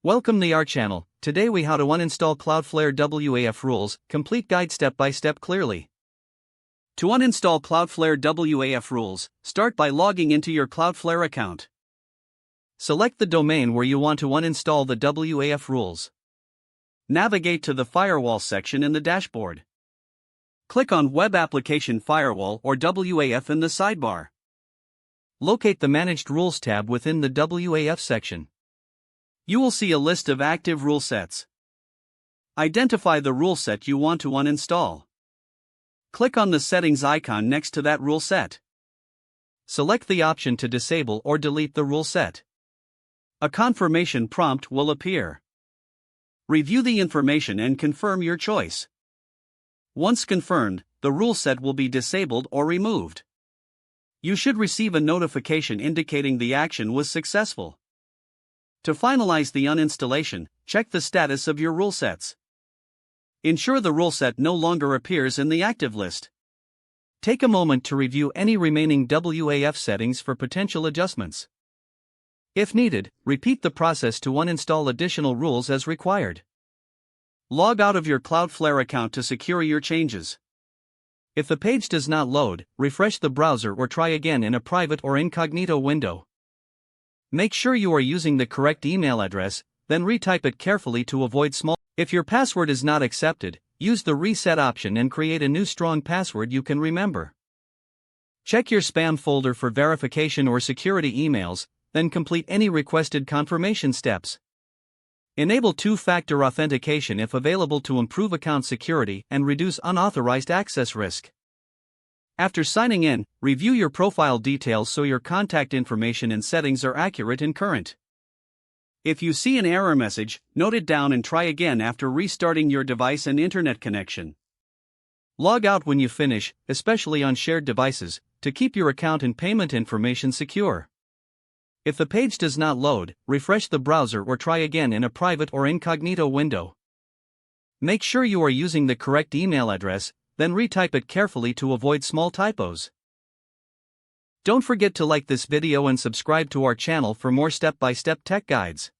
Welcome to our channel. Today we how to uninstall Cloudflare WAF rules, complete guide step by step clearly. To uninstall Cloudflare WAF rules, start by logging into your Cloudflare account. Select the domain where you want to uninstall the WAF rules. Navigate to the Firewall section in the dashboard. Click on Web Application Firewall or WAF in the sidebar. Locate the Managed Rules tab within the WAF section. You will see a list of active rule sets. Identify the rule set you want to uninstall. Click on the settings icon next to that rule set. Select the option to disable or delete the rule set. A confirmation prompt will appear. Review the information and confirm your choice. Once confirmed, the rule set will be disabled or removed. You should receive a notification indicating the action was successful. To finalize the uninstallation, check the status of your rule sets. Ensure the rule set no longer appears in the active list. Take a moment to review any remaining WAF settings for potential adjustments. If needed, repeat the process to uninstall additional rules as required. Log out of your Cloudflare account to secure your changes. If the page does not load, refresh the browser or try again in a private or incognito window. Make sure you are using the correct email address, then retype it carefully to avoid small. If your password is not accepted, use the reset option and create a new strong password you can remember. Check your spam folder for verification or security emails, then complete any requested confirmation steps. Enable two-factor authentication if available to improve account security and reduce unauthorized access risk. After signing in, review your profile details so your contact information and settings are accurate and current. If you see an error message, note it down and try again after restarting your device and internet connection. Log out when you finish, especially on shared devices, to keep your account and payment information secure. If the page does not load, refresh the browser or try again in a private or incognito window. Make sure you are using the correct email address, then retype it carefully to avoid small typos. Don't forget to like this video and subscribe to our channel for more step-by-step tech guides.